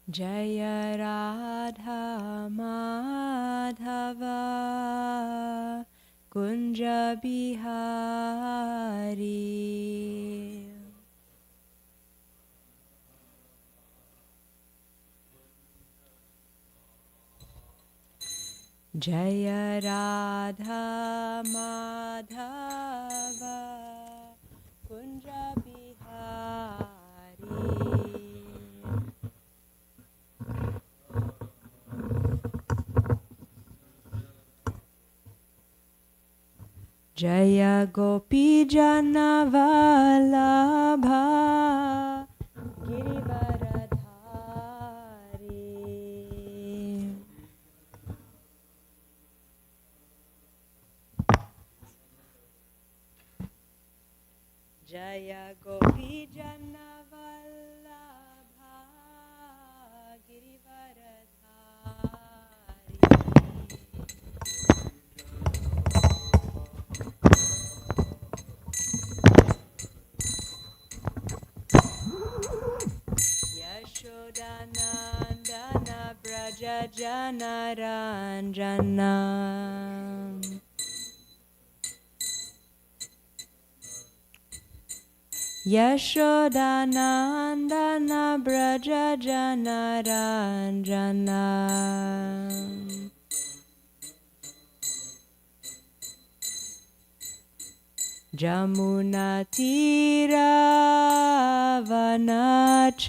Jaya Radha Madhava Kunja Bihari. Jaya Radha Madhava Kunja Bihari. Jaya Gopi Jana Vallabha Girivaradhari. Jaya Gopi Jana Vallabha Girivaradhari. Yashodanandana Braja Jana Ranjana. Yashodanandana Braja Jana Ranjana. Jamuna Tira Vanachari.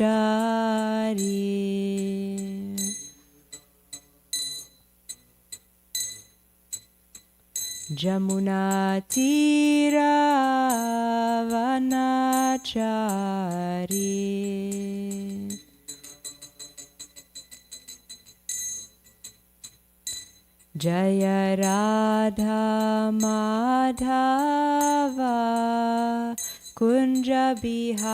Jamuna Tira Vanachari. Jaya Radha Madhava Kunja Bihari.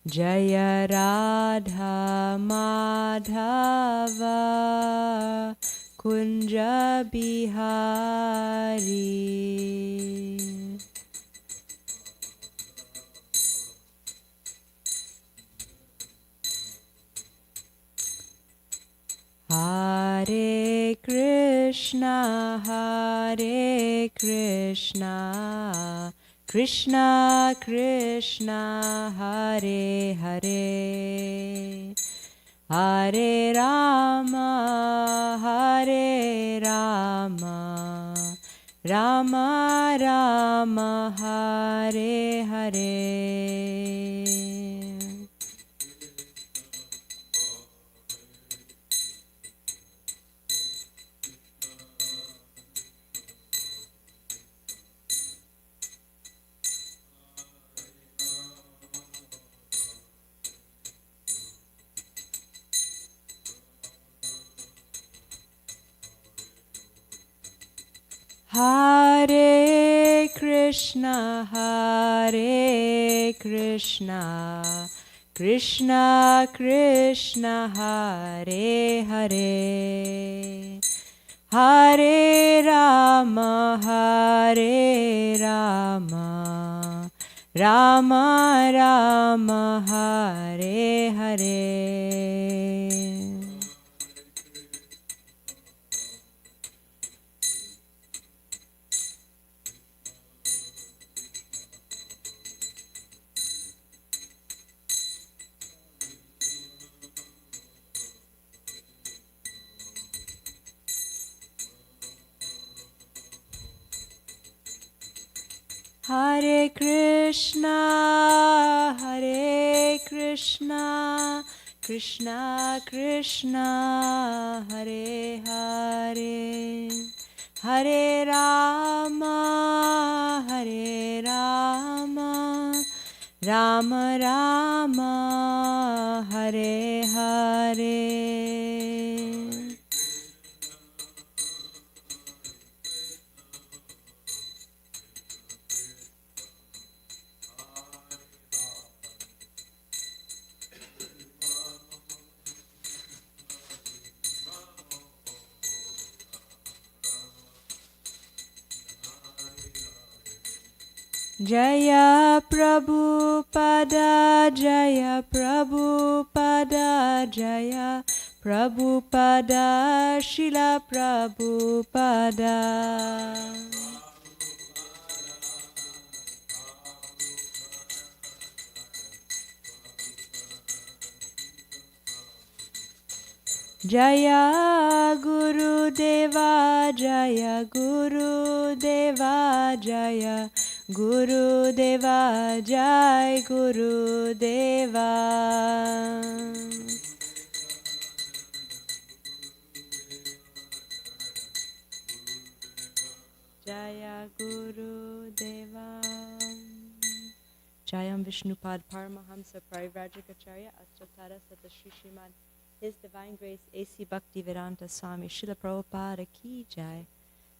Jaya Radha Madhava Kunja Bihari. Hare Krishna, Hare Krishna, Krishna Krishna, Hare Hare, Hare Rama, Hare Rama, Rama Rama, Hare Hare. Hare Krishna, Hare Krishna, Krishna Krishna, Hare Hare, Hare Rama, Hare Rama, Rama Rama, Hare Hare. Hare Krishna, Hare Krishna, Krishna Krishna, Hare Hare, Hare Rama, Hare Rama, Rama Rama, Hare Hare. Jaya Prabhupada, Jaya Prabhupada, Jaya Prabhupada, Srila Prabhupada. Jaya Guru Deva, Jaya Guru Deva, Jaya Guru Deva, Jai Guru Deva. Jaya Guru Deva. Jayam Vishnupad Paramahamsa Parivrajikacharya Ashtatara Sata Shri Srimad His Divine Grace A.C. Bhaktivedanta Swami Srila Prabhupada Ki Jai.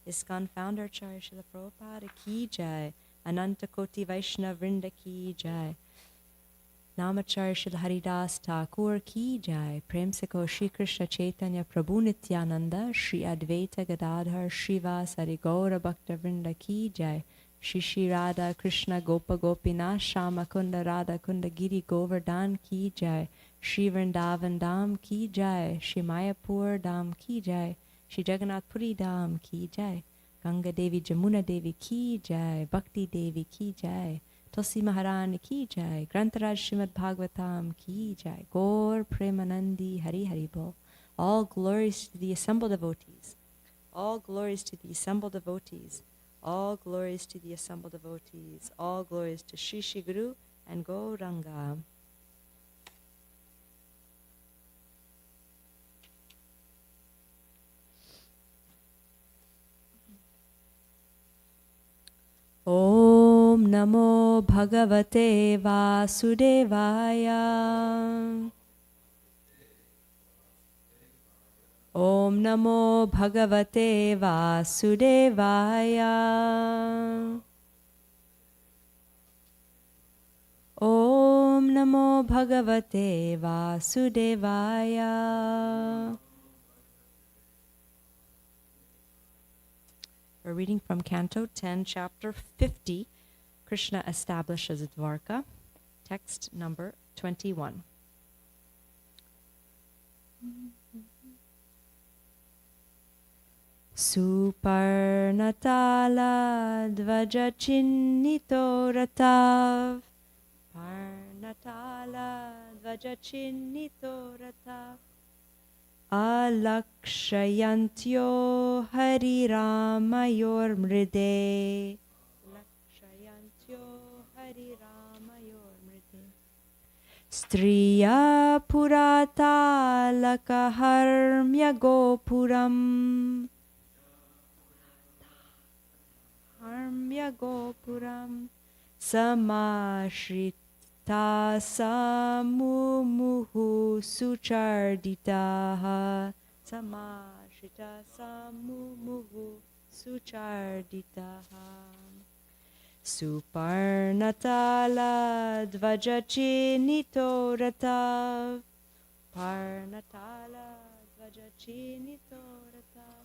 ISKCON Founder Acharya Srila Prabhupada Ki Jai. Ananta Koti Vaishnava Vrinda Ki Jai. Namacharya Srila Haridas Thakur Ki Jai. Prem Se Ko Shri Krishna Chaitanya Prabhu Nityananda Shri Advaita Gadadhar Srivasari Gaura Bhakta Vrinda Ki Jai. Shri Shri Radha Krishna Gopa Gopinath Shama Kunda Radha Kunda Giri Govardhan Ki Jai. Shri Vrindavan Dham Ki Jai. Shri Mayapur Dham Ki Jai. Shri Jagannath Puri Dham Ki Jai. Ganga Devi Jamuna Devi Ki Jai. Bhakti Devi Ki Jai. Tulsi Maharani Ki Jai. Grantaraj Srimad Bhagavatam Ki Jai. Gaur Premanandi Hari Hari Bol. All glories to the assembled devotees. All glories to the assembled devotees. All glories to the assembled devotees. All glories to Shri Shri Guru and Gauranga. Om Namo Bhagavate Vasudevaya. Om Namo Bhagavate Vasudevaya. Om Namo Bhagavate Vasudevaya. We're reading from Canto 10, Chapter 50. Krishna establishes Dwarka. Text number 21. Suparnatala dvaja chinnito ratav. Parnatala dvaja chinnito ratav. Alakshayantyo hariramayor mride. Lakshayantyo hariramayor mride. Striya purata lakaharmya gopuram. Harmya gopuram. Samashrita samumuhu sucharditaha. Samashrita samumuhu sucharditaha. Suparnatala dvajachinito ratav. Parnatala dvajachinito ratav.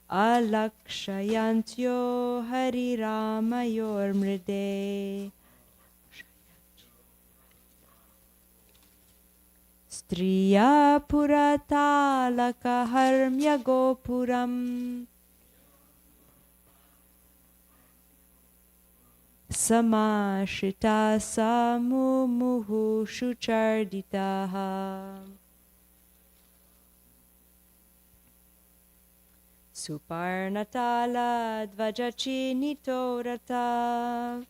Alakshayantyo hariramayor mride. Striya puratalaka harmya gopuram. Samashita samumuhu shucharditaha. Suparnatala dvajachinito ratav.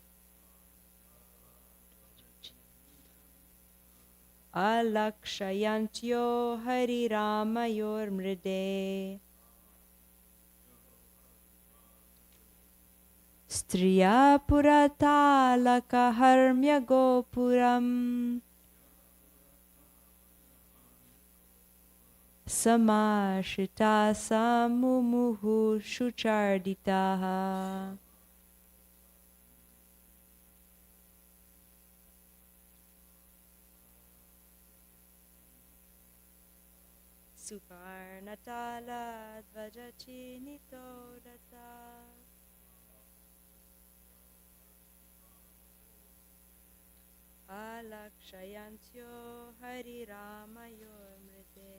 Alakshayantyo hariramayor mride. Striya puratalaka harmya gopuram. Samashita samumuhu shucharditaha. Suparnatala dvajachinito ratav. alakshayantyo hariramayo mrite.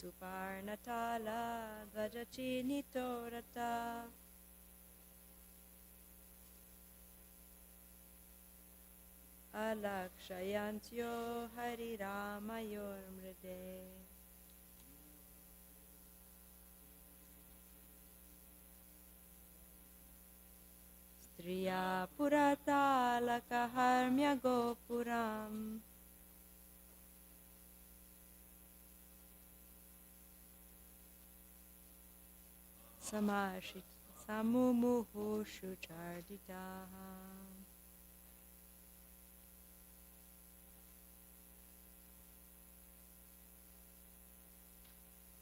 Suparnatala dvajacinitorata alakshayantyo hariramayor mride. Striya puratalakaharmya gopuram samashit samumuhu shucharditaha.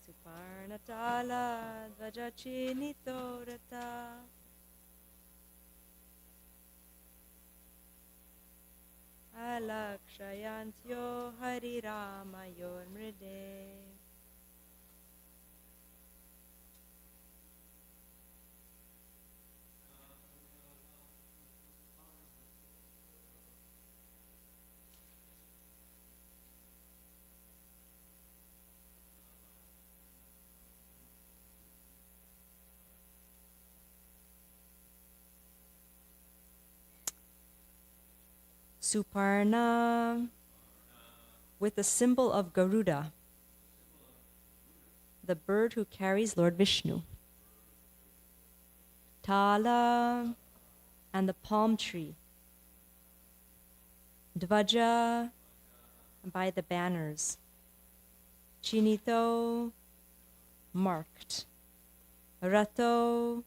Suparnatala dvajacinitorata alakshayantyo hariramayor mride. Suparna, with the symbol of Garuda, the bird who carries Lord Vishnu. Tala, and the palm tree. Dvaja, by the banners. Chinito, marked. Rato,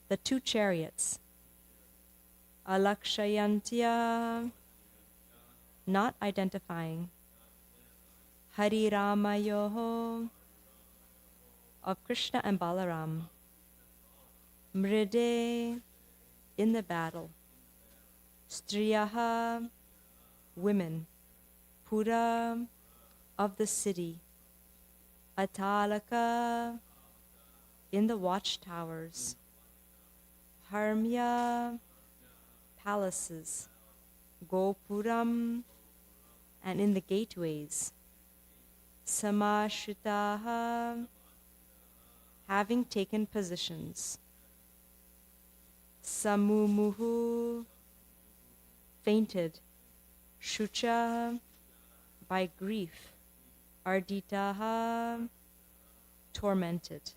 the two chariots. Alakshayantya, not identifying. Hariramayoho, of Krishna and Balaram. Mride, in the battle. Striyaha, women. Pura, of the city. Atalaka, in the watchtowers. Harmya, palaces. Gopuram, and in the gateways. Samashitaha, having taken positions. Samumuhu, fainted. Shucha, by grief. Arditaha, tormented.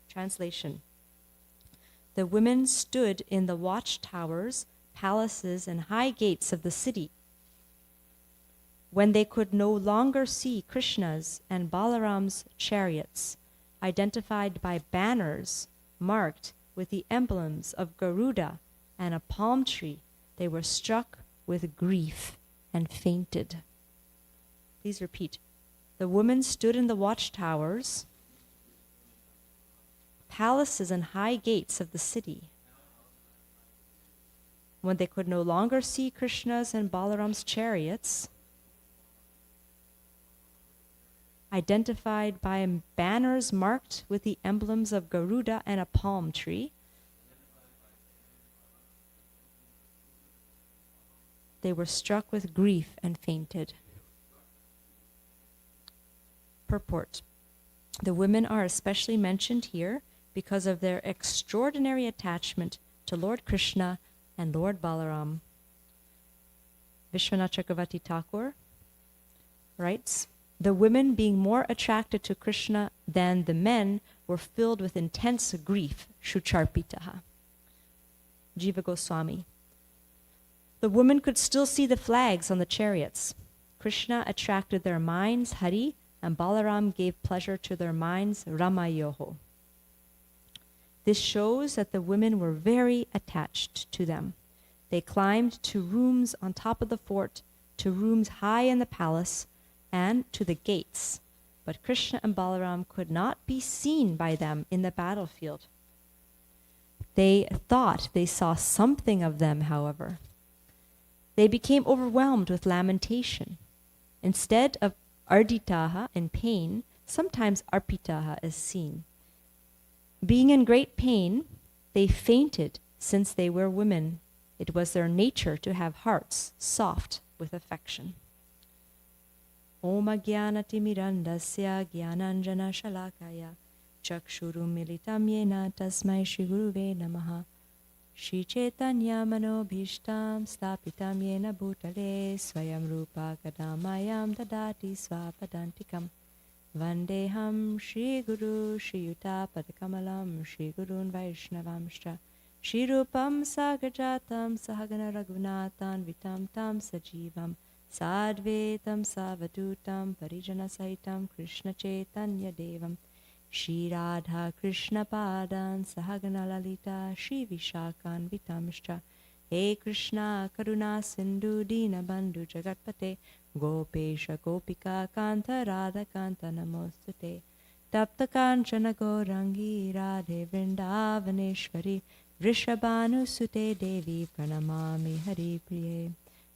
Translation. The women stood in the watchtowers, palaces, and high gates of the city. When they could no longer see Krishna's and Balaram's chariots, identified by banners marked with the emblems of Garuda and a palm tree, they were struck with grief and fainted. Please repeat. The women stood in the watchtowers, palaces, and high gates of the city. When they could no longer see Krishna's and Balaram's chariots, identified by banners marked with the emblems of Garuda and a palm tree, they were struck with grief and fainted. Purport. The women are especially mentioned here because of their extraordinary attachment to Lord Krishna and Lord Balaram. Vishwanath Chakravarti Thakur writes, the women being more attracted to Krishna than the men were filled with intense grief, Shucharpitaha. Jiva Goswami. The women could still see the flags on the chariots. Krishna attracted their minds, Hari, and Balaram gave pleasure to their minds, Ramayoho. This shows that the women were very attached to them. They climbed to rooms on top of the fort, to rooms high in the palace, and to the gates. But Krishna and Balaram could not be seen by them in the battlefield. They thought they saw something of them, however. They became overwhelmed with lamentation. Instead of arditaha in pain, sometimes arpitaha is seen. Being in great pain, they fainted since they were women. It was their nature to have hearts soft with affection. Om Jnanati Mirandasya Jnananjana Shalakaya Chakshurum Militam Yena Tasmai Shri Guruve Namaha Shri Chaitanya Manobhishtam Stapitam Yena Bhutale Swayam Rupa Kadamayam Dadati Swapadantikam Vandeham Shri Guru Shri Yuta Padakamalam Shri Gurun Vaishnavamscha Shri Rupam Sagajatam Sahagana Raghunatan Vitam Tam Sajivam Sadvetam Savadutam Parijana Sahitam Krishna Chaitanya Devam Shri Radha Krishna Padan Sahagana Lalita Shri Vishakan Vitamshcha He Krishna Karuna Sindhu Dina Bandhu Jagatpate Gopesha Gopika Kanta Radha Kanta Namostute Tapta Kanchana Gaurangi Radhe Vrindavaneshwari Vrishabhanu Sute Devi Pranamami Hari Priye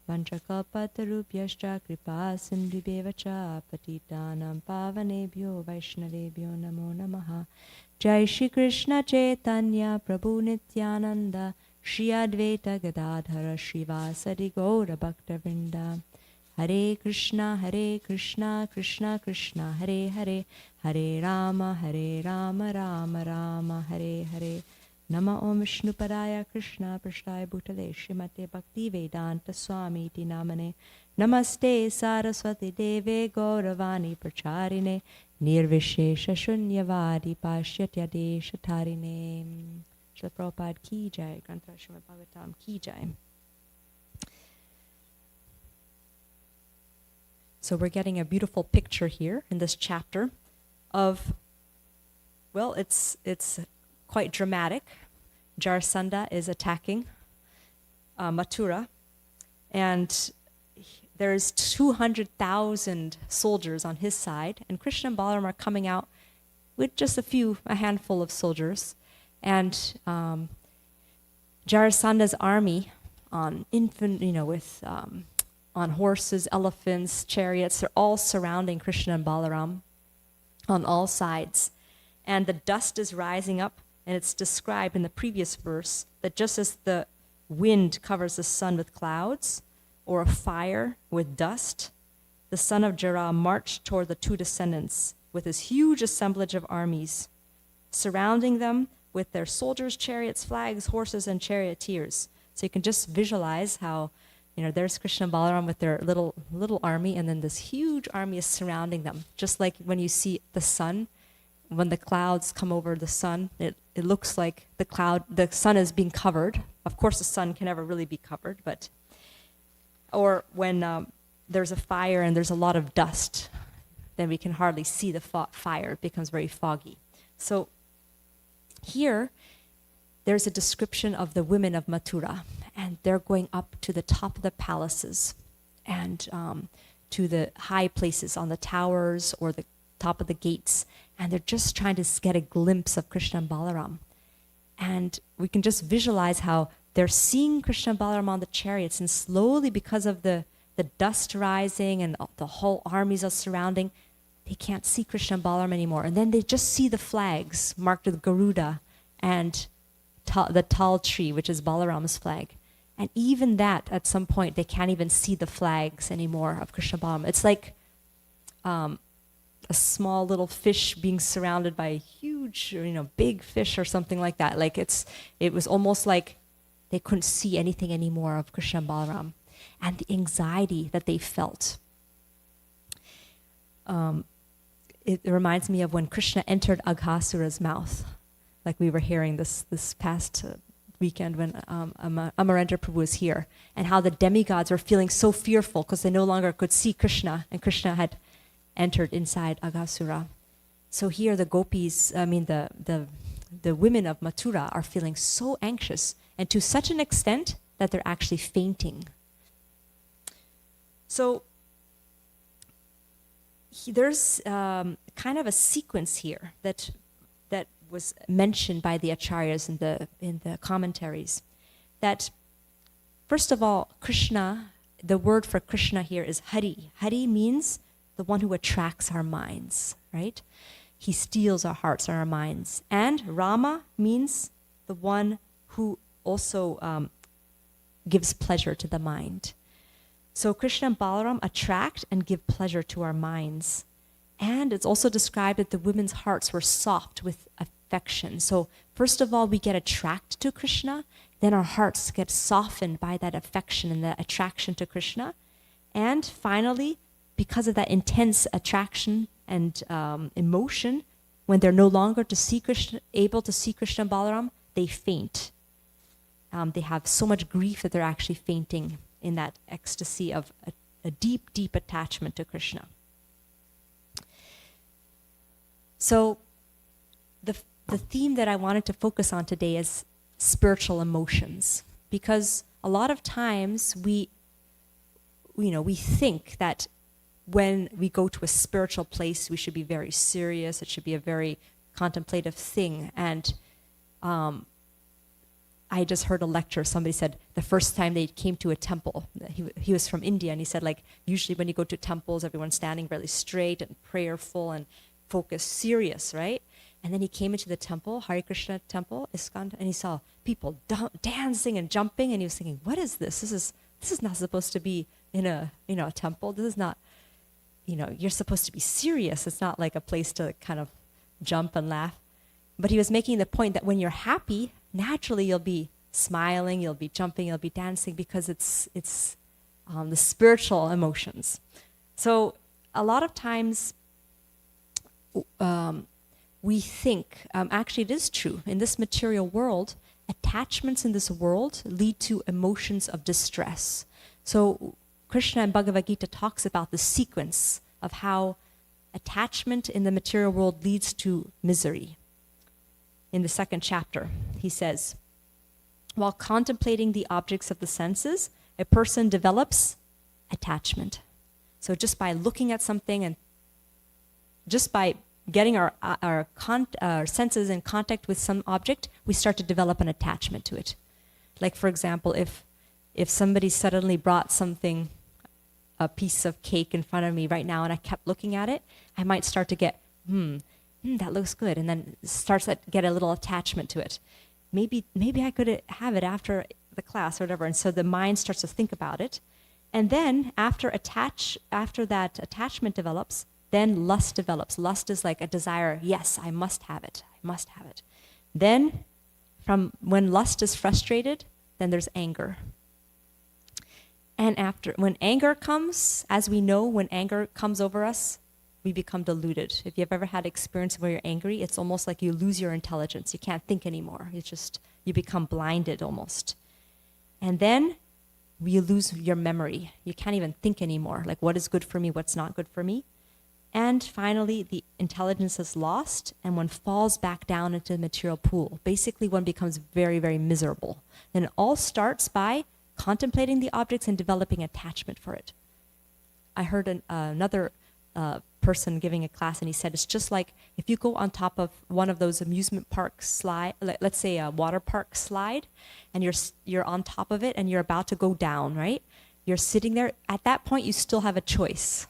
Vanchakalpatarubhyascha kripa sindhubevacha patitanam pavanebhyo vaishnavebhyo namo namaha. Jai Shri Krishna Chaitanya Prabhu Nityananda Shri Advaita Gadadhara Srivasadi Gaura Bhakta Vrinda. Hare Krishna Krishna Krishna Hare Hare Hare Rama Rama Rama Hare Hare. Nama Om Vishnu Padaya Krishna Prashtaya Bhutale Srimate Bhakti Vedanta Swami Iti Namane Namaste Saraswati Deve Gauravani Pracharine Nirvishesha Shunyavadi Pashyatya Desha Tarine. Srila Prabhupada Ki Jai, Granth Srimad Bhagavatam Ki Jai. So we're getting a beautiful picture here in this chapter of, well, it's quite dramatic. Jarasandha is attacking Mathura, and there's 200,000 soldiers on his side, and Krishna and Balaram are coming out with just a handful of soldiers, and Jarasandha's army on on horses, elephants, chariots, they're all surrounding Krishna and Balaram on all sides, and the dust is rising up. And it's described in the previous verse that just as the wind covers the sun with clouds, or a fire with dust, the son of Jara marched toward the two descendants with his huge assemblage of armies, surrounding them with their soldiers, chariots, flags, horses, and charioteers. So you can just visualize how, there's Krishna and Balaram with their little army, and then this huge army is surrounding them. Just like when you see the sun, when the clouds come over the sun, it looks like the sun is being covered. Of course, the sun can never really be covered, or when there's a fire and there's a lot of dust, then we can hardly see the fire. It becomes very foggy. So here, there's a description of the women of Mathura, and they're going up to the top of the palaces and to the high places on the towers or the top of the gates, and they're just trying to get a glimpse of Krishna and Balaram. And we can just visualize how they're seeing Krishna and Balaram on the chariots, and slowly, because of the dust rising and the whole armies are surrounding, they can't see Krishna and Balaram anymore. And then they just see the flags marked with Garuda and the tal tree, which is Balaram's flag. And even that, at some point, they can't even see the flags anymore of Krishna and Balaram. It's like a small little fish being surrounded by a huge, big fish or something like that. Like it was almost like they couldn't see anything anymore of Krishna and Balaram, and the anxiety that they felt. It reminds me of when Krishna entered Aghasura's mouth, like we were hearing this past weekend when Amarendra Prabhu was here, and how the demigods were feeling so fearful because they no longer could see Krishna, and Krishna had entered inside Aghasura. So here the gopis, the women of Mathura are feeling so anxious, and to such an extent that they're actually fainting. So there's kind of a sequence here that was mentioned by the acharyas in the commentaries. That first of all, Krishna, the word for Krishna here is Hari. Hari means the one who attracts our minds, right? He steals our hearts and our minds. And Rama means the one who also gives pleasure to the mind. So Krishna and Balaram attract and give pleasure to our minds. And it's also described that the women's hearts were soft with affection. So first of all, we get attracted to Krishna, then our hearts get softened by that affection and the attraction to Krishna. And finally, because of that intense attraction and emotion, when they're no longer able to see Krishna and Balaram, they faint. They have so much grief that they're actually fainting in that ecstasy of a deep, deep attachment to Krishna. So the theme that I wanted to focus on today is spiritual emotions, because a lot of times we think that when we go to a spiritual place, we should be very serious. It should be a very contemplative thing. And I just heard a lecture. Somebody said the first time they came to a temple, he was from India, and he said, like, usually when you go to temples, everyone's standing really straight and prayerful and focused, serious, right? And then he came into the temple, Hare Krishna temple, ISKCON, and he saw people dancing and jumping, and he was thinking, what is this? This is not supposed to be in a temple. This is not, you're supposed to be serious. It's not like a place to kind of jump and laugh. But he was making the point that when you're happy, naturally you'll be smiling, you'll be jumping, you'll be dancing, because it's the spiritual emotions. So a lot of times we think, actually it is true, in this material world, attachments in this world lead to emotions of distress. So Krishna in Bhagavad Gita talks about the sequence of how attachment in the material world leads to misery. In the 2nd chapter, he says, while contemplating the objects of the senses, a person develops attachment. So just by looking at something and just by getting our senses in contact with some object, we start to develop an attachment to it. Like, for example, if somebody suddenly brought something, a piece of cake in front of me right now, and I kept looking at it, I might start to get, that looks good, and then starts to get a little attachment to it. Maybe I could have it after the class or whatever, and so the mind starts to think about it. And then after that attachment develops, then lust develops. Lust is like a desire, yes, I must have it, I must have it. Then from when lust is frustrated, then there's anger. And when anger comes, as we know, when anger comes over us, we become deluded. If you've ever had experience where you're angry, it's almost like you lose your intelligence. You can't think anymore. You become blinded almost. And then you lose your memory. You can't even think anymore, like what is good for me, what's not good for me. And finally, the intelligence is lost, and one falls back down into the material pool. Basically, one becomes very, very miserable. And it all starts by contemplating the objects and developing attachment for it. I heard another person giving a class, and he said it's just like if you go on top of one of those amusement park slide, let's say a water park slide, and you're on top of it and you're about to go down, right? You're sitting there. At that point, you still have a choice.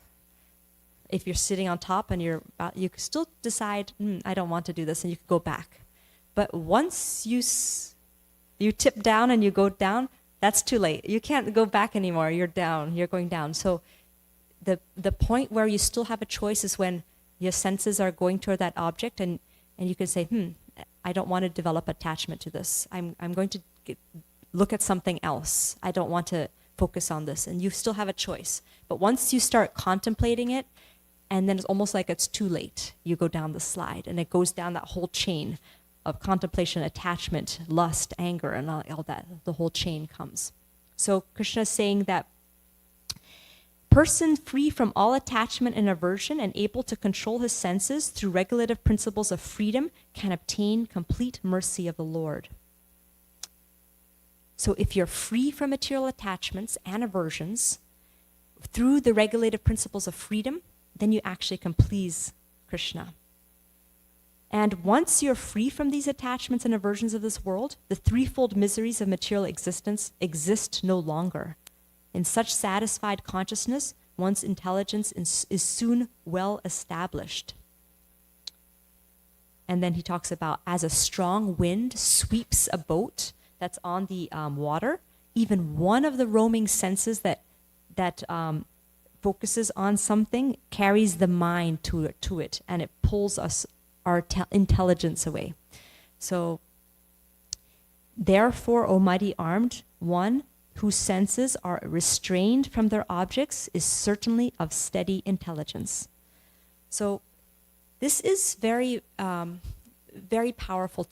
If you're sitting on top and you can still decide, I don't want to do this, and you can go back. But once you tip down and you go down, that's too late. You can't go back anymore. You're down. You're going down. So the point where you still have a choice is when your senses are going toward that object, and you can say, I don't want to develop attachment to this. I'm going to look at something else. I don't want to focus on this. And you still have a choice. But once you start contemplating it, and then it's almost like it's too late. You go down the slide, and it goes down that whole chain of contemplation, attachment, lust, anger, and all that. The whole chain comes. So Krishna is saying that person free from all attachment and aversion and able to control his senses through regulative principles of freedom can obtain complete mercy of the Lord. So if you're free from material attachments and aversions through the regulative principles of freedom, then you actually can please Krishna. And once you're free from these attachments and aversions of this world, the threefold miseries of material existence exist no longer. In such satisfied consciousness, one's intelligence is soon well established. And then he talks about, as a strong wind sweeps a boat that's on the water, even one of the roaming senses that focuses on something carries the mind to it, and it pulls our intelligence away. So, therefore, O mighty armed one, whose senses are restrained from their objects, is certainly of steady intelligence. So, this is very, very powerful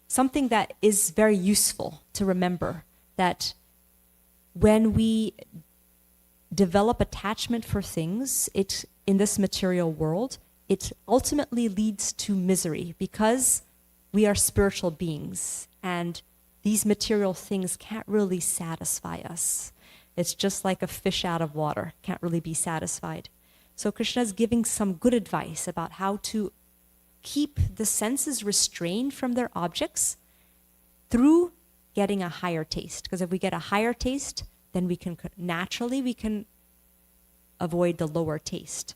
something that is very useful to remember, that when we develop attachment for things, in this material world, it ultimately leads to misery, because we are spiritual beings and these material things can't really satisfy us. It's just like a fish out of water, can't really be satisfied. So Krishna is giving some good advice about how to keep the senses restrained from their objects through getting a higher taste. Because if we get a higher taste, then we can avoid the lower taste.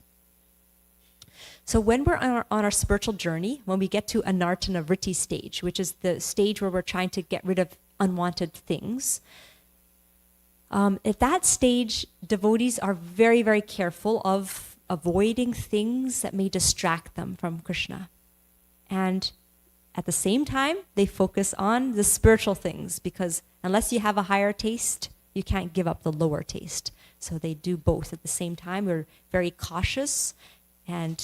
So when we're on our spiritual journey, when we get to anartana vritti stage, which is the stage where we're trying to get rid of unwanted things, at that stage, devotees are very, very careful of avoiding things that may distract them from Krishna. And at the same time, they focus on the spiritual things, because unless you have a higher taste, you can't give up the lower taste. So they do both at the same time. We're very cautious, and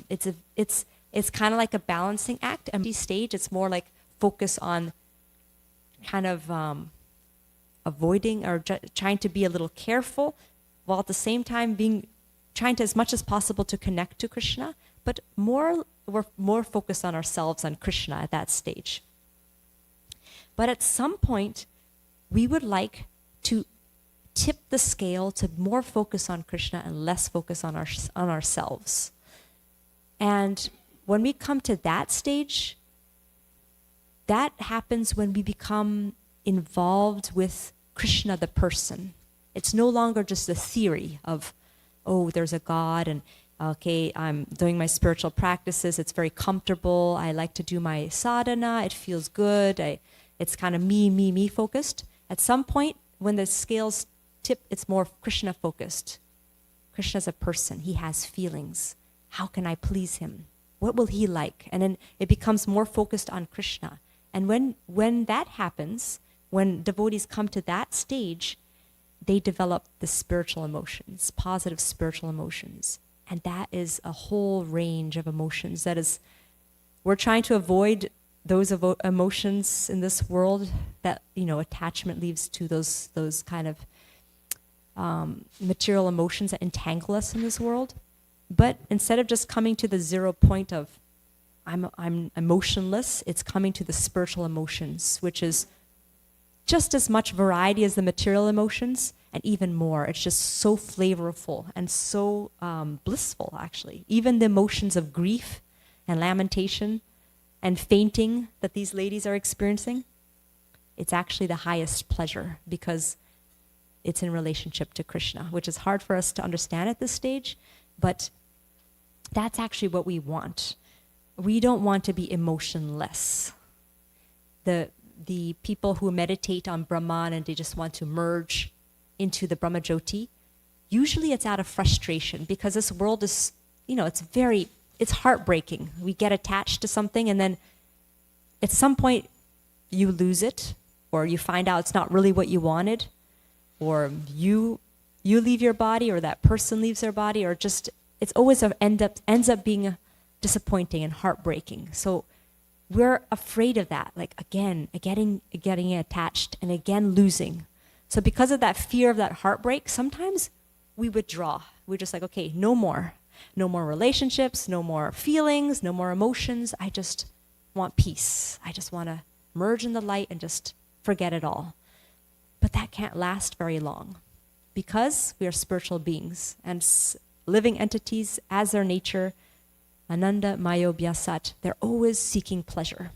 it's kind of like a balancing act. At this stage, it's more like focus on kind of avoiding or trying to be a little careful, while at the same time trying to as much as possible to connect to Krishna, but we're more focused on ourselves, on Krishna at that stage. But at some point, we would like to tip the scale to more focus on Krishna and less focus on ourselves. And when we come to that stage, that happens when we become involved with Krishna the person. It's no longer just a theory of, oh, there's a God, and okay, I'm doing my spiritual practices, it's very comfortable, I like to do my sadhana, it feels good, it's kind of me focused. At some point, when the scales tip, it's more Krishna focused. Krishna's a person, he has feelings. How can I please him? What will he like? And then it becomes more focused on Krishna. And when that happens, when devotees come to that stage, they develop the spiritual emotions, positive spiritual emotions. And that is a whole range of emotions. That is, we're trying to avoid those emotions in this world that, attachment leads to those kind of material emotions that entangle us in this world. But instead of just coming to the 0 point of I'm emotionless, it's coming to the spiritual emotions, which is just as much variety as the material emotions, and even more. It's just so flavorful and so blissful, actually. Even the emotions of grief and lamentation and fainting that these ladies are experiencing, it's actually the highest pleasure, because it's in relationship to Krishna, which is hard for us to understand at this stage, but that's actually what we want. We don't want to be emotionless. The people who meditate on Brahman and they just want to merge into the Brahma Jyoti, usually it's out of frustration, because this world is, it's heartbreaking. We get attached to something, and then at some point you lose it, or you find out it's not really what you wanted, or you leave your body, or that person leaves their body, or just, it's always ends up being disappointing and heartbreaking. So we're afraid of that, like again, getting attached and again losing. So because of that fear of that heartbreak, sometimes we withdraw. We're just like, okay, no more relationships, no more feelings, no more emotions. I just want peace. I just want to merge in the light and just forget it all. But that can't last very long. because we are spiritual beings and living entities as their nature, Ananda Mayo Vyasat, they're always seeking pleasure.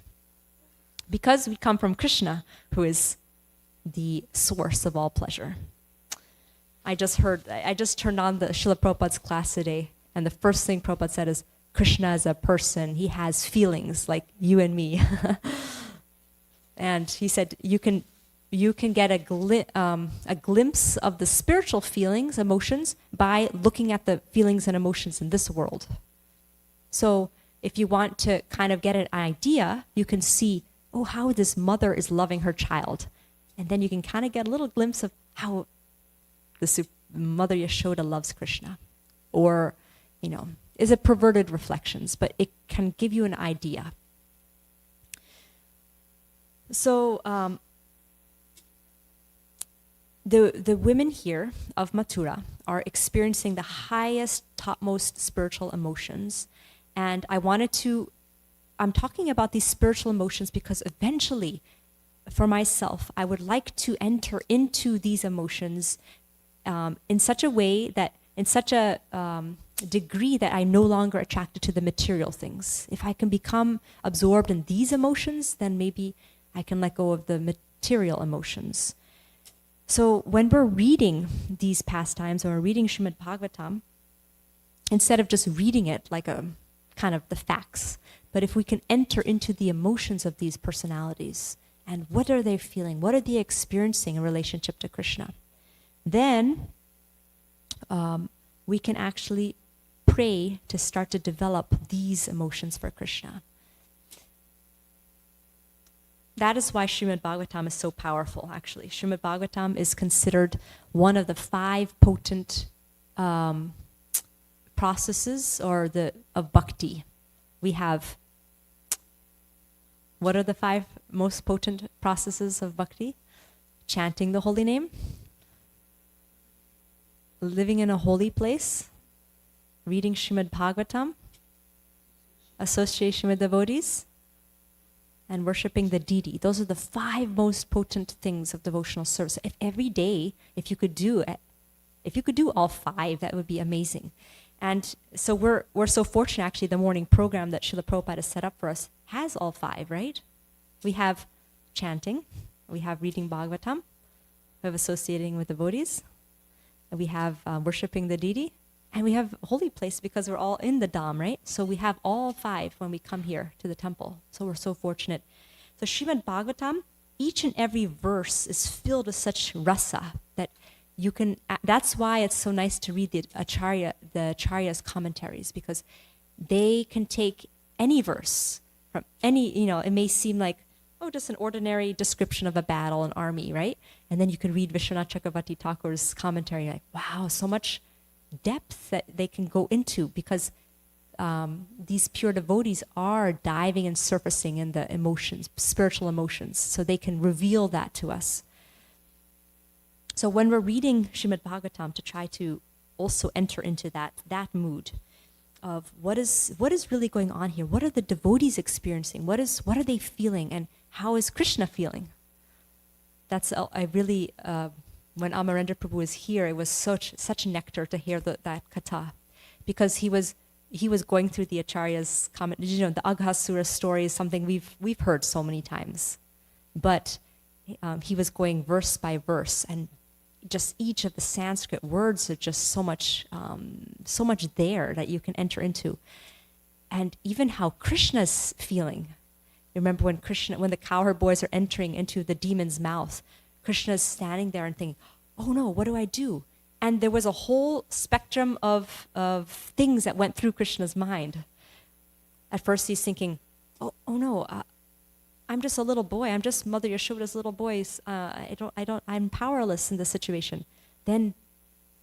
Because we come from Krishna, who is the source of all pleasure. I just turned on the Srila Prabhupada's class today, and the first thing Prabhupada said is, Krishna is a person, he has feelings like you and me. And he said, you can get a glimpse of the spiritual feelings, emotions, by looking at the feelings and emotions in this world. So if you want to kind of get an idea, you can see, oh, how this mother is loving her child. And then you can kind of get a little glimpse of how the Mother Yashoda loves Krishna. Or, is it perverted reflections, but it can give you an idea. So the women here of Mathura are experiencing the highest, topmost spiritual emotions. And I'm talking about these spiritual emotions because eventually, for myself, I would like to enter into these emotions in such a way that, in such a degree that I'm no longer attracted to the material things. If I can become absorbed in these emotions, then maybe I can let go of the material emotions. So when we're reading these pastimes, or we're reading Srimad Bhagavatam, instead of just reading it like a kind of the facts, but if we can enter into the emotions of these personalities, and what are they feeling, what are they experiencing in relationship to Krishna, then we can actually pray to start to develop these emotions for Krishna. That is why Srimad Bhagavatam is so powerful, actually. Srimad Bhagavatam is considered one of the 5 potent processes of bhakti. We have, what are the 5 most potent processes of bhakti? Chanting the holy name, living in a holy place, reading Srimad Bhagavatam, association with devotees, and worshipping the deity. Those are the 5 most potent things of devotional service. If every day, if you could do all 5, that would be amazing. And so we're so fortunate, actually, the morning program that Srila Prabhupada has set up for us has all 5, right? We have chanting, we have reading Bhagavatam, we have associating with devotees, we have worshipping the deity, and we have holy place because we're all in the Dham, right? So we have all 5 when we come here to the temple. So we're so fortunate. So Srimad Bhagavatam, each and every verse is filled with such rasa that you can, that's why it's so nice to read the Acharya's commentaries, because they can take any verse from any, it may seem like, oh, just an ordinary description of a battle, an army, right? And then you can read Vishwanath Chakravarti Thakur's commentary, like, wow, so much depth that they can go into, because these pure devotees are diving and surfacing in the emotions, spiritual emotions, so they can reveal that to us. So when we're reading Srimad Bhagavatam, to try to also enter into that mood of what is really going on here, what are the devotees experiencing, what are they feeling, and how is Krishna feeling? That's when Amarendra Prabhu was here, it was such nectar to hear that katha, because he was going through the Acharya's comment. The Aghasura story is something we've heard so many times, but he was going verse by verse, and just each of the Sanskrit words are just so much there that you can enter into, and even how Krishna's feeling. Remember when the cowherd boys are entering into the demon's mouth, Krishna's standing there and thinking, oh no, what do I do? And there was a whole spectrum of things that went through Krishna's mind. At first he's thinking, oh no, I'm just a little boy. I'm just Mother Yashoda's little boy. I'm powerless in this situation. Then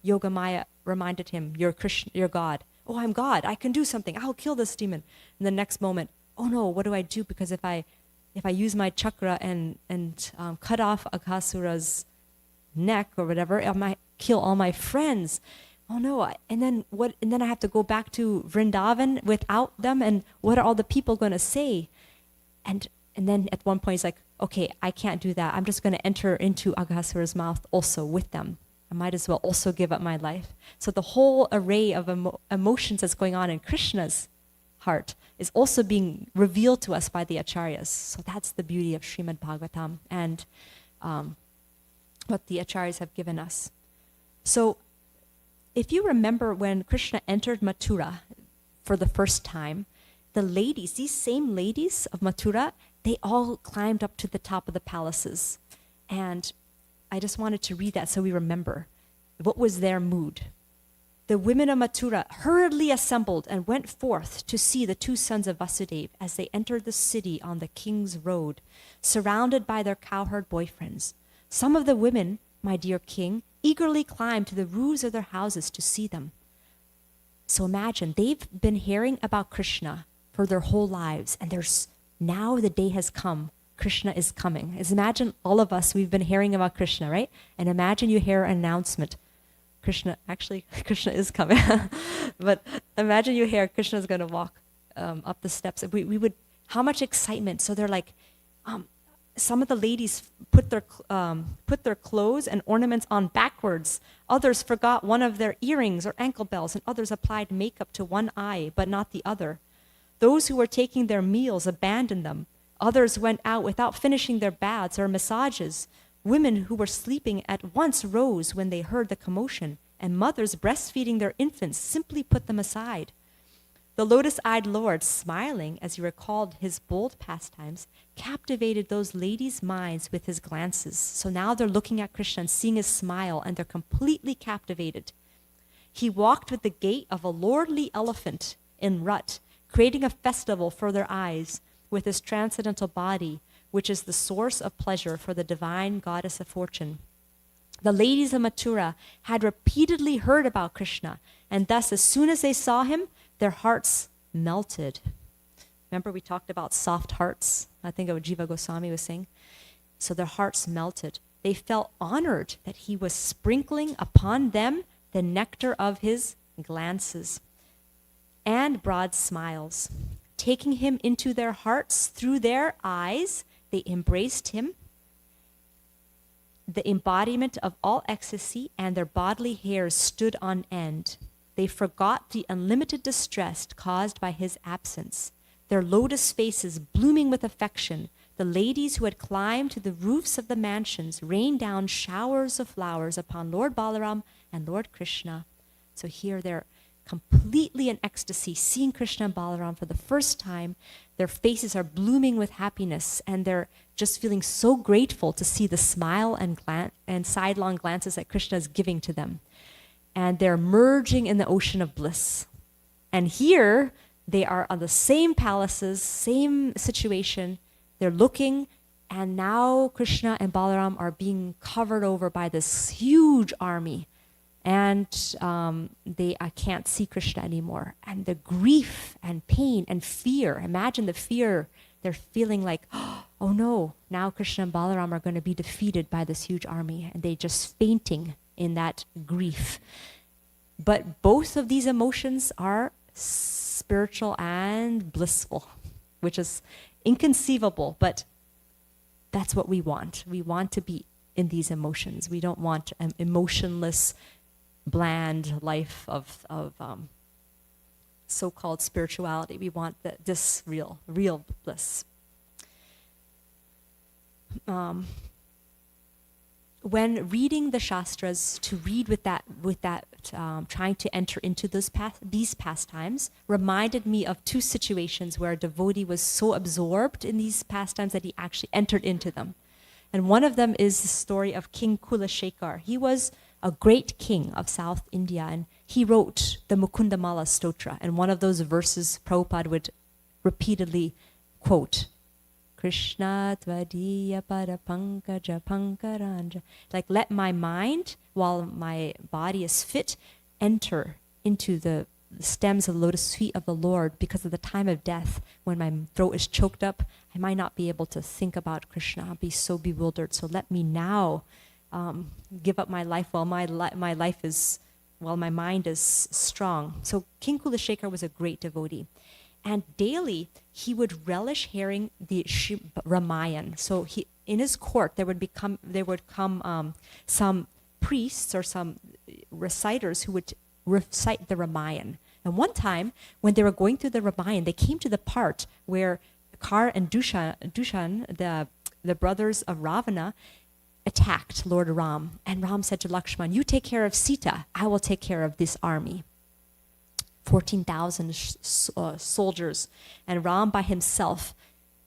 Yogamaya reminded him, you're Krishna, you're God. Oh, I'm God. I can do something. I'll kill this demon. And the next moment, oh no, what do I do? Because if I use my chakra and cut off Aghasura's neck or whatever, I might kill all my friends. Oh no, and then what? And then I have to go back to Vrindavan without them, and what are all the people going to say? And then at one point he's like, okay, I can't do that. I'm just going to enter into Aghasura's mouth also with them. I might as well also give up my life. So the whole array of emotions that's going on in Krishna's heart is also being revealed to us by the acharyas. So that's the beauty of Srimad Bhagavatam and what the acharyas have given us. So if you remember when Krishna entered Mathura for the first time, the ladies, these same ladies of Mathura, they all climbed up to the top of the palaces. And I just wanted to read that so we remember. What was their mood? The women of Mathura hurriedly assembled and went forth to see the two sons of Vasudeva as they entered the city on the king's road, surrounded by their cowherd boyfriends. Some of the women, my dear king, eagerly climbed to the roofs of their houses to see them. So imagine, they've been hearing about Krishna for their whole lives, and now the day has come. Krishna is coming. Imagine all of us, we've been hearing about Krishna, right? And imagine you hear an announcement. Krishna is coming. But imagine you hear Krishna is going to walk up the steps. We would, how much excitement. So they're like, some of the ladies put their clothes and ornaments on backwards. Others forgot one of their earrings or ankle bells, and others applied makeup to one eye, but not the other. Those who were taking their meals abandoned them. Others went out without finishing their baths or massages. Women who were sleeping at once rose when they heard the commotion, and mothers breastfeeding their infants simply put them aside. The lotus-eyed Lord, smiling as he recalled his bold pastimes, captivated those ladies' minds with his glances. So now they're looking at Krishna and seeing his smile, and they're completely captivated. He walked with the gait of a lordly elephant in rut, creating a festival for their eyes with his transcendental body, which is the source of pleasure for the divine goddess of fortune. The ladies of Mathura had repeatedly heard about Krishna, and thus as soon as they saw him, their hearts melted. Remember we talked about soft hearts? I think what Jiva Goswami was saying. So their hearts melted. They felt honored that he was sprinkling upon them the nectar of his glances and broad smiles. Taking him into their hearts through their eyes, they embraced him, the embodiment of all ecstasy, and their bodily hairs stood on end. They forgot the unlimited distress caused by his absence. Their lotus faces blooming with affection, the ladies who had climbed to the roofs of the mansions rained down showers of flowers upon Lord Balaram and Lord Krishna. So here they're completely in ecstasy, seeing Krishna and Balaram for the first time. Their faces are blooming with happiness, and they're just feeling so grateful to see the smile and sidelong glances that Krishna is giving to them. And they're merging in the ocean of bliss. And here, they are on the same palaces, same situation. They're looking, and now Krishna and Balaram are being covered over by this huge army. And I can't see Krishna anymore. And the grief and pain and fear, imagine the fear. They're feeling like, oh no, now Krishna and Balaram are going to be defeated by this huge army. And they're just fainting in that grief. But both of these emotions are spiritual and blissful, which is inconceivable, but that's what we want. We want to be in these emotions. We don't want an emotionless, bland life of so-called spirituality. We want this real bliss. When reading the Shastras, to read with that, trying to enter into these pastimes, reminded me of two situations where a devotee was so absorbed in these pastimes that he actually entered into them. And one of them is the story of King Kulashekar. He was a great king of South India, and he wrote the Mukundamala Stotra. And one of those verses Prabhupada would repeatedly quote, Krishna tvadiya parapankaja pankaranja. Like, let my mind, while my body is fit, enter into the stems of the lotus feet of the Lord, because of the time of death, when my throat is choked up, I might not be able to think about Krishna. I'll be so bewildered. So let me now give up my life while my mind is strong. So King Kulashekar was a great devotee. And daily, he would relish hearing the Ramayana. So in his court, there would come some priests or some reciters who would recite the Ramayana. And one time, when they were going through the Ramayana, they came to the part where Kar and Dushan, the brothers of Ravana, attacked Lord Ram. And Ram said to Lakshman, "You take care of Sita, I will take care of this army." 14,000 soldiers. And Ram by himself,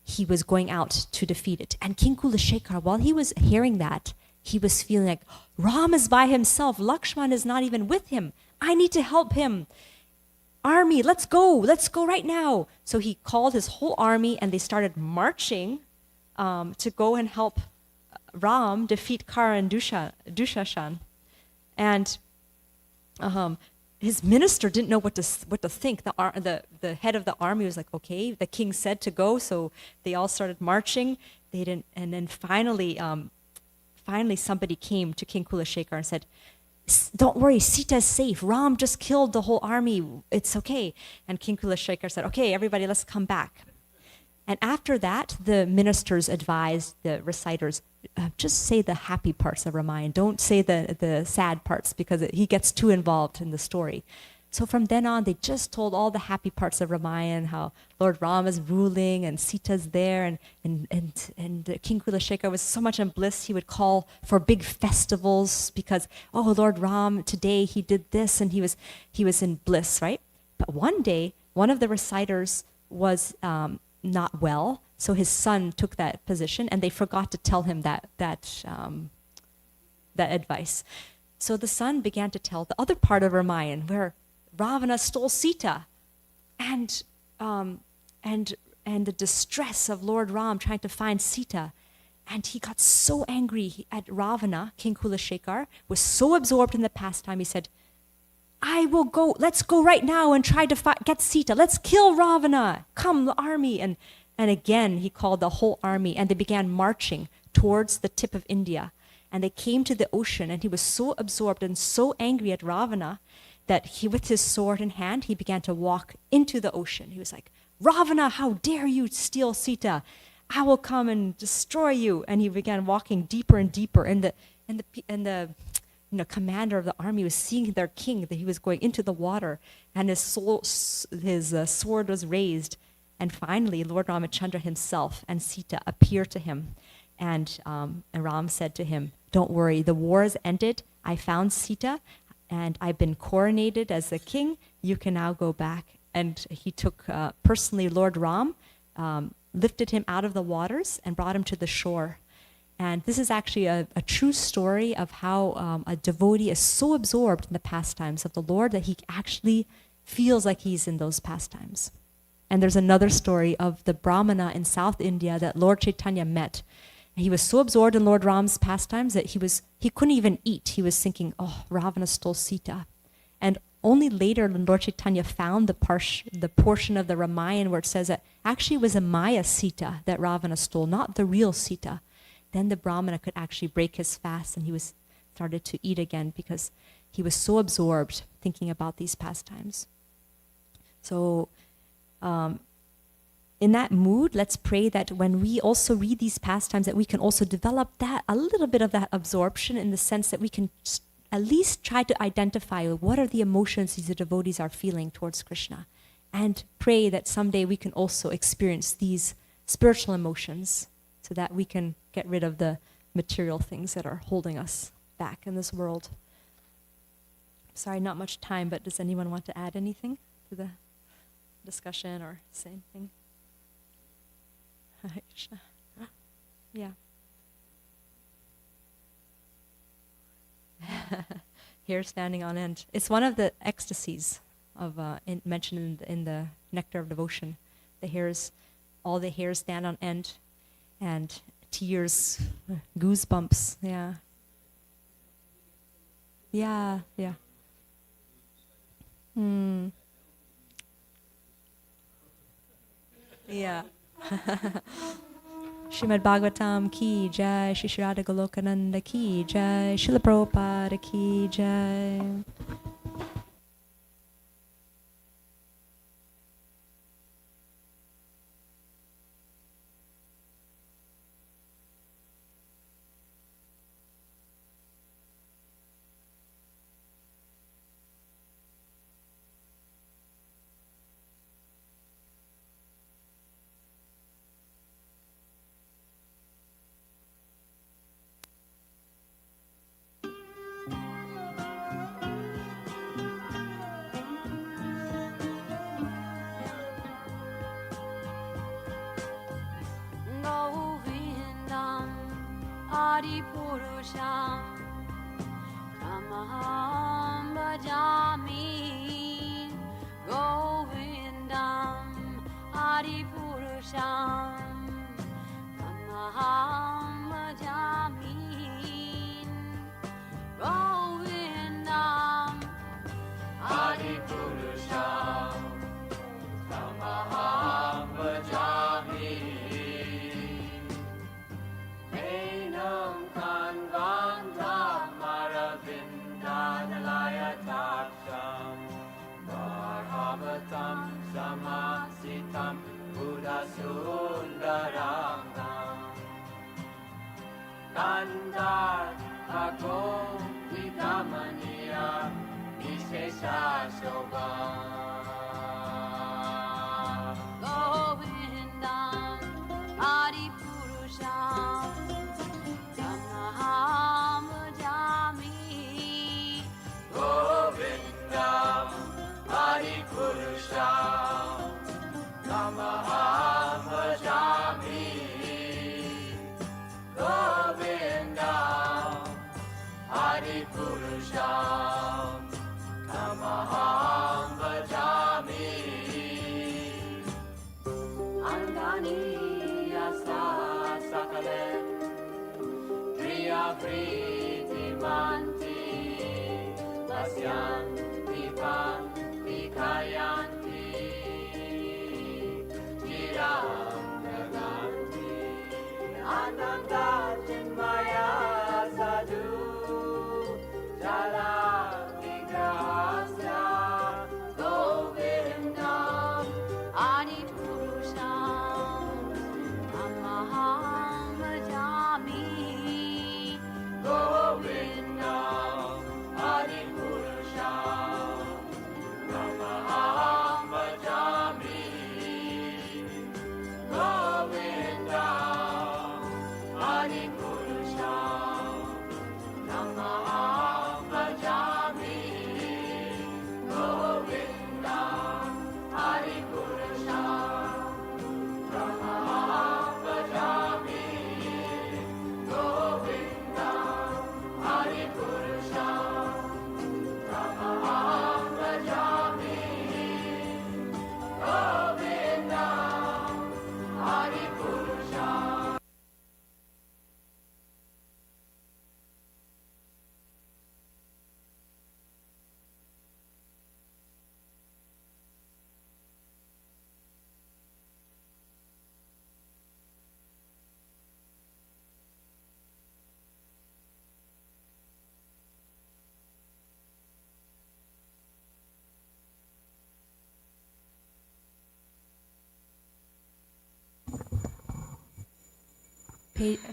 he was going out to defeat it. And King Kulashekar, while he was hearing that, he was feeling like, Ram is by himself. Lakshman is not even with him. I need to help him. Army, let's go right now. So he called his whole army and they started marching to go and help Ram defeat Kara and Dushashan. And his minister didn't know what to think. The head of the army was like, okay, the king said to go, so they all started marching. They didn't, and then finally somebody came to King Kulashekar and said, "Don't worry, Sita's safe. Ram just killed the whole army. It's okay." And King Kulashekar said, "Okay, everybody, let's come back." And after that, the ministers advised the reciters, just say the happy parts of Ramayana. Don't say the sad parts because he gets too involved in the story. So from then on, they just told all the happy parts of Ramayana, how Lord Ram is ruling and Sita's there, and King Kulashekar was so much in bliss, he would call for big festivals because, oh, Lord Ram, today he did this, and he was in bliss, right? But one day, one of the reciters was not well, so his son took that position, and they forgot to tell him that advice. So the son began to tell the other part of Ramayana where Ravana stole Sita, and the distress of Lord Ram trying to find Sita. And he got so angry at Ravana. King Kulashekar was so absorbed in the pastime, he said, "I will go, let's go right now and try to get Sita. Let's kill Ravana. Come, the army." And again, he called the whole army, and they began marching towards the tip of India. And they came to the ocean, and he was so absorbed and so angry at Ravana that he, with his sword in hand, he began to walk into the ocean. He was like, "Ravana, how dare you steal Sita? I will come and destroy you." And he began walking deeper and deeper. And the commander of the army was seeing their king, that he was going into the water, and his sword was raised. And finally, Lord Ramachandra himself and Sita appeared to him. And Ram said to him, "Don't worry, the war is ended. I found Sita, and I've been coronated as the king. You can now go back." And he took personally Lord Ram, lifted him out of the waters and brought him to the shore. And this is actually a true story of how a devotee is so absorbed in the pastimes of the Lord that he actually feels like he's in those pastimes. And there's another story of the Brahmana in South India that Lord Chaitanya met. He was so absorbed in Lord Ram's pastimes that he couldn't even eat. He was thinking, "Oh, Ravana stole Sita." And only later, when Lord Chaitanya found the portion of the Ramayana where it says that actually it was a Maya Sita that Ravana stole, not the real Sita, then the Brahmana could actually break his fast, and he started to eat again because he was so absorbed thinking about these pastimes. So in that mood, let's pray that when we also read these pastimes, that we can also develop a little bit of that absorption, in the sense that we can at least try to identify what are the emotions these devotees are feeling towards Krishna, and pray that someday we can also experience these spiritual emotions so that we can get rid of the material things that are holding us back in this world. Sorry, not much time, but does anyone want to add anything to the discussion or say anything? Yeah. Hair standing on end. It's one of the ecstasies of mentioned in the Nectar of Devotion. All the hairs stand on end, and tears, goosebumps. Yeah. Yeah. Yeah. Yeah. Srimad Bhagavatam ki jai, Shri Shri Radha Golokananda ki jai, Srila Prabhupada ki jai. Adipurusham Tamaham Bhajami Govindam Adipurusham Tamaham Bhajami Govindam Adipurusham Tamaham Bhajami Enam Kanvandam Maravindanalayataksam Varhavatam Samasitam Buddhasundarangam Kandar Agom Vikamaniya Vishesha Shobham Govindam Adipurusham Tamaham Bhajami Govindam Adipurusham Tamaham Bhajami Govindam Adipurusham Tamaham Bhajami Angani Yasa Sakale Priya Priti Manti Vasyanti Panti Kayanti Chiram Naganti Ananda Chinmaya Sadhu Jala Vigrahasya Govindam Adipurusham Tamaham Bhajami Govindam Adipurusham Tamaham Bhajami Govindam Adipurusham Tamaham Bhajami Govindam Adipurusham Tamaham Bhajami Govindam Adipurusham Tamaham Bhajami Govindam Adipurusham.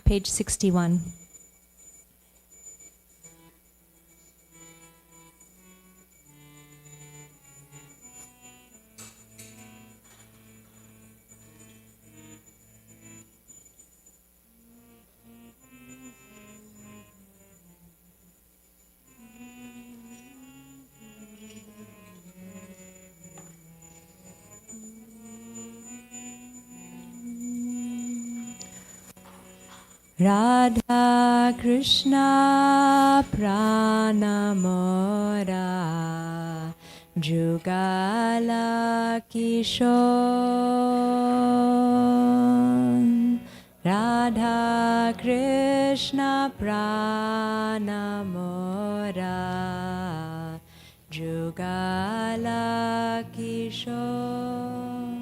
Page 61. Radha Krishna Pranamora Jugala Kishon Radha Krishna Pranamora Jugala Kishon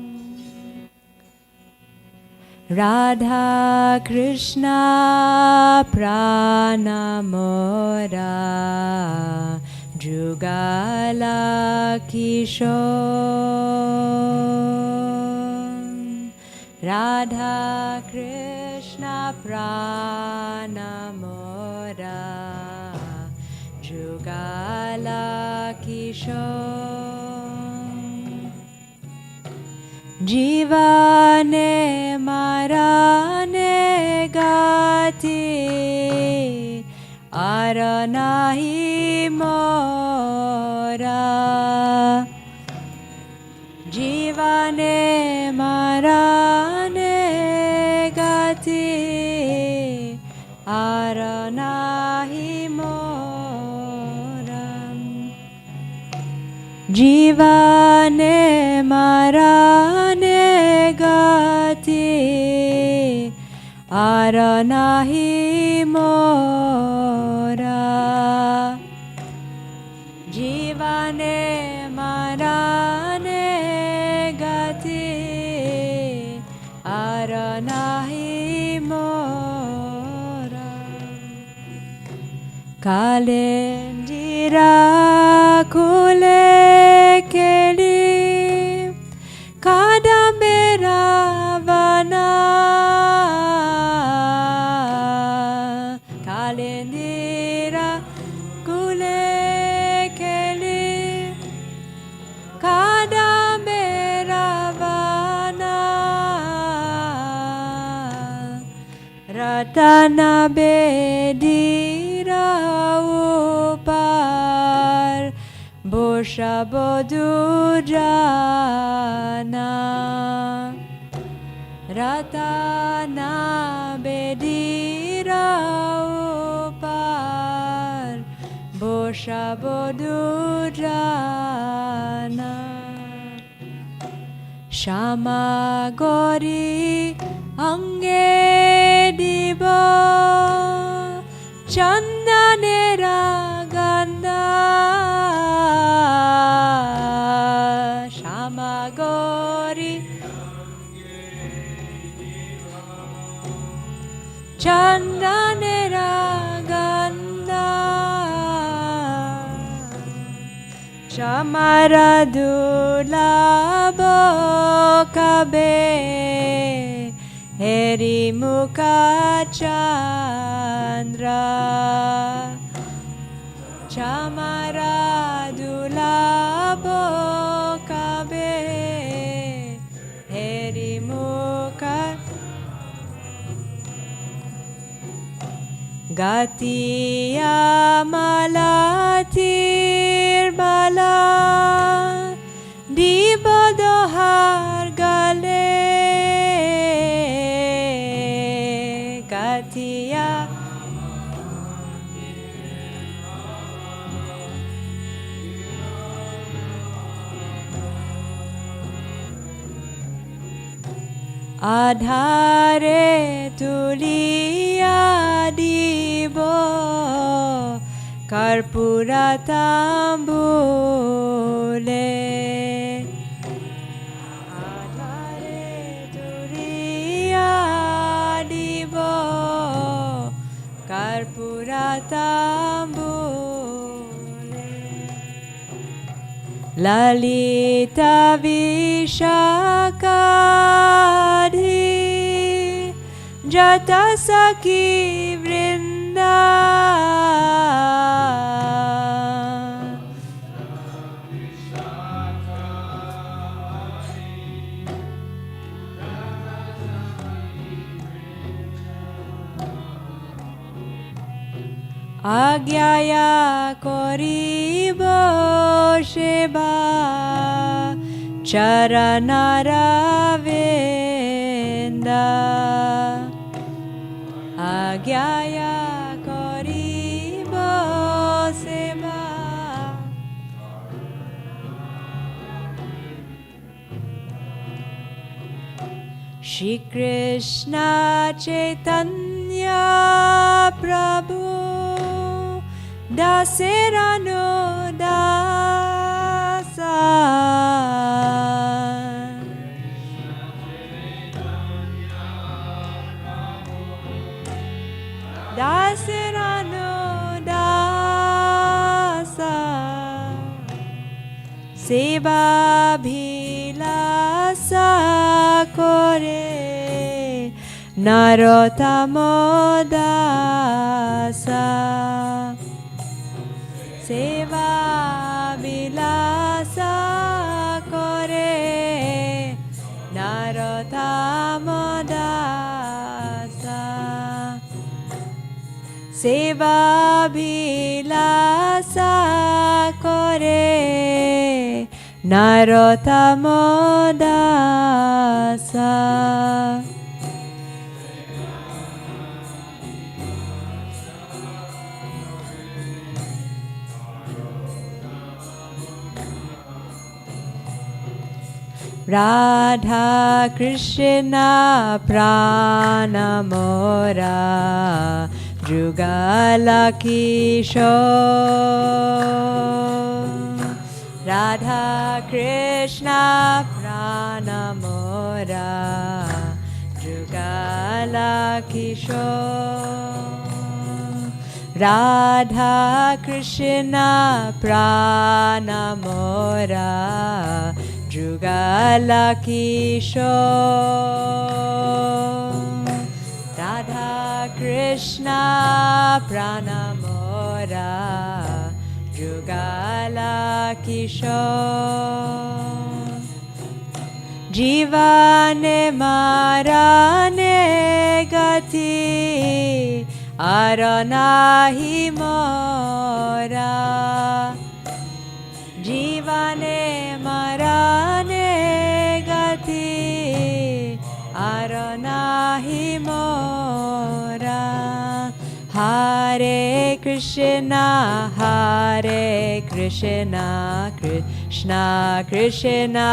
Radha Krishna Pranamora Jugala Kishon Radha Krishna Pranamora Jugala Kishon Jivane marane gati aranahi mora Jivane marane gati Aranahi moram Jivane marane gati Aranahi mora Jivane marane gati Aranahi mora Kalendira kule keli Kadambera vana Kalendira kule keli Kadambera vana Ratna bedira upar Bosha bodujana Ratna bedira upar Bosha bodujana Shama gori ange diba Chandanera ganda Shama gori Chandanera ganda Shamaradulabo kabe Heri mukha chandra Chamaradulabo kabe Heri mukha Gati amalatir bala Di bodohar gale Katia Adhare tuliya dibo Karpura tambule Adhare tuliya dibo Karpura tambule Lalita Vishakadhi Jata Saki Vrinda Agyaya koribo sheba Charanaravinda Agyaya koribo seba Shri Krishna Chaitanya Prabhu Dasirano dasa Dasirano dasa Seva bhilasa kore Narotamo dasa Seva bilasa kore Narotamo dasa Seva bilasa kore Narotamo dasa Radha Krishna Prana Mora Jugala Kishore Radha Krishna Prana Mora Jugala Kishore Radha Krishna Prana Mora Jugala Kishore Radha Krishna Pranamora Jugala Kishore Jivane Marane Gati Aranahi Mora Jivane marane gati aranahi mora Hare Krishna Krishna Krishna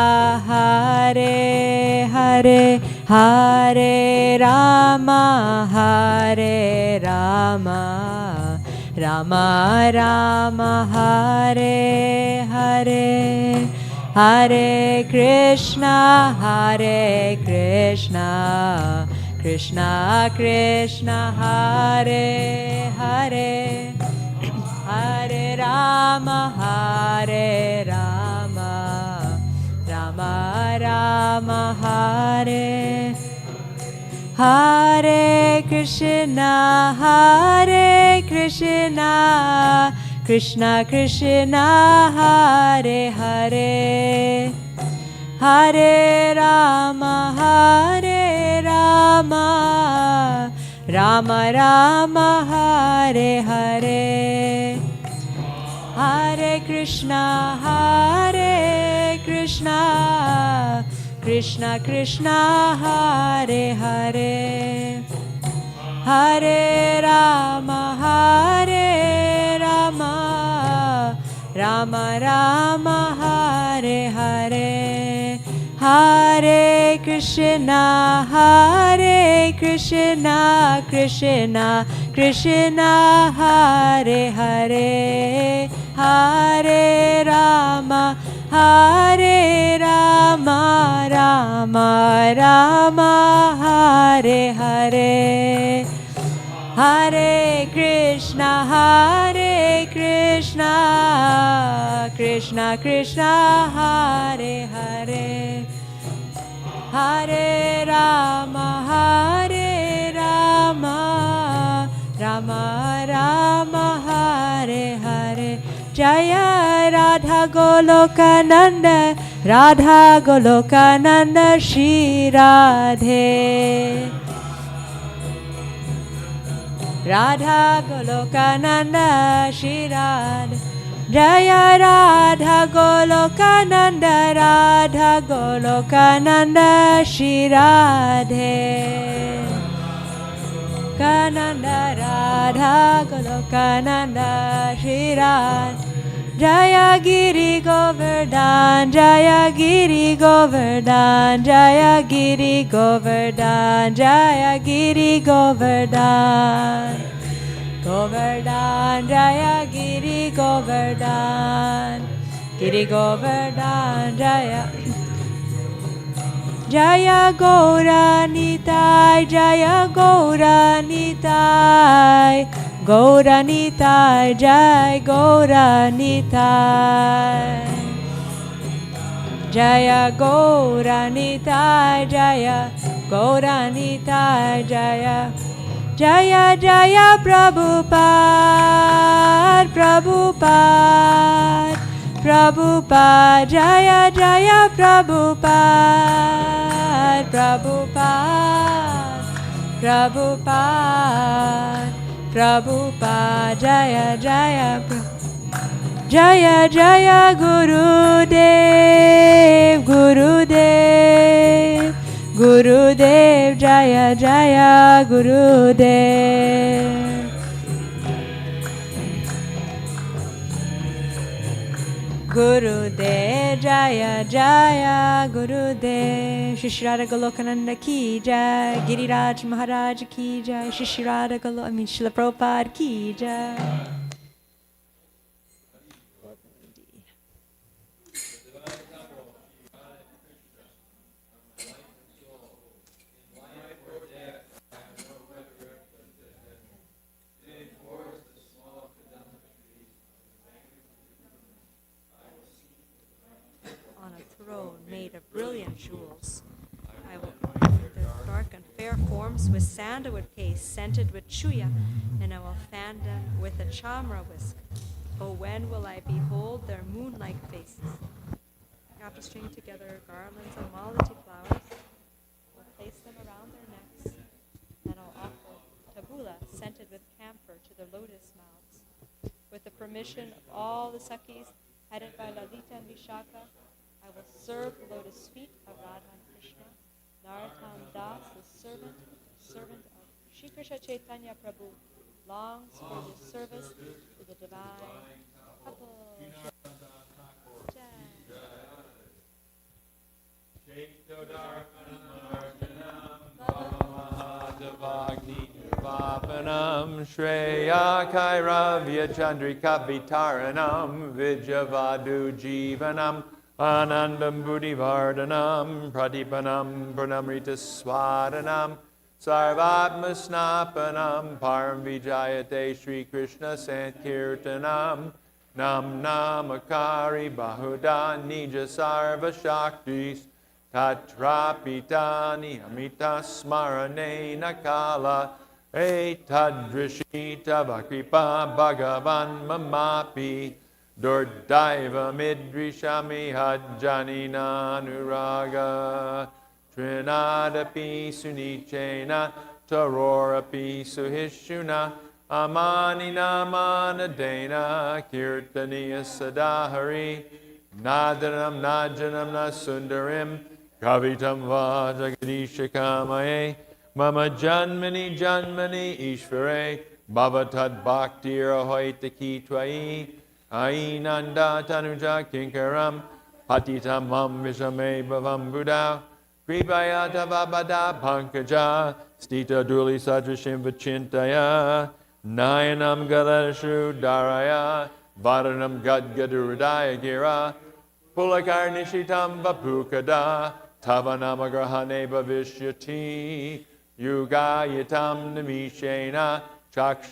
Hare Hare Hare Rama Rama Rama Hare Hare Hare Krishna Krishna Krishna Hare Hare Hare Rama Rama Rama Hare Hare Krishna Krishna Krishna Hare Hare Hare Rama Rama Rama Hare Hare Hare Krishna Krishna Krishna Hare Hare Hare Rama Rama Rama Hare Hare Hare Krishna Krishna Krishna Hare Hare Hare Rama Rama Rama Hare Hare Hare Krishna Krishna Krishna Hare Hare Hare Rama Rama Rama Hare Hare Jaya Radha Golokananda Shri Radhe Radha Golokananda Shri Radhe Jaya Radha Golokananda Shri Radhe Kananda Radha Golokananda Shri Radhe Jaya Giri Govardhan Jaya Giri Govardhan Jaya Giri Govardhan Jaya Giri Govardhan Govardhan Jaya Giri Govardhan Giri Govardhan Jaya Jaya Gauranitai Jaya Gauranitai Gauranitai Jai Gauranitai Jaya Gauranitai Jaya Gauranitai Jaya Jaya Jaya Prabhupada Prabhupada Prabhupada Jaya Jaya Prabhupada Prabhupada Prabhupada Prabhupada Jaya Jaya Jaya Jaya Gurudev Gurudev Gurudev Jaya Jaya Gurudev Gurudev Jaya Jaya Jaya Gurudev Shri Radha Golokananda Ki Jai Giriraj Maharaj Ki Jai Shri Radha Srila Prabhupada Ki Jai. On a throne made of brilliant jewels, I will cover their dark and fair forms with sandalwood paste scented with chuya, and I will fan them with a chamra whisk. Oh, when will I behold their moon-like faces? After stringing together garlands of malati flowers, I'll place them around their necks, and I'll offer tabula scented with camphor to their lotus mouths. With the permission of all the Sakis, headed by Lalita and Vishaka, I will serve the lotus feet of Radha and Krishna. Narottam Das, the servant of Shri Krishna Chaitanya Prabhu, longs for this service to the divine couple. Vapanam Shreya Kairavya Chandrika Vitaranam Vijavadu Jivanam Anandam Buddhivardhanam Pratipanam Pranamrita Swadanam Sarvatma Snapanam Param Vijayate Sri Krishna Sankirtanam Nam Namakari Bahuda Nija Sarva Shaktis Tatrapitani Amita Smarane Nakala Etadrishita Vakripa Bhagavan Mamapi Durdaiva Midrishami Hajjanina Nuraga Trinadapi Sunichena Tarorapi Suhishuna Amanina Manadena Kirtaniya Sadahari Nadanam Najanam Nasundarim Kavitam Vajagadisha Kamaye Mama Janmani Janmani Ishvare Bhavatad Bhaktir Ahoitaki Twai Ainanda Tanuja Kinkaram Patitam Mam Vishame Bhavam Buddha Kripayata Vabada Pankaja Stita Duli Sadrashim Vachintaya Nayanam Galadashu Daraya Varanam Gadgadurudaya Gira Pulakarnishitam Vapukada Tavanamagrahane Bhavishyati Yugayatam Namishena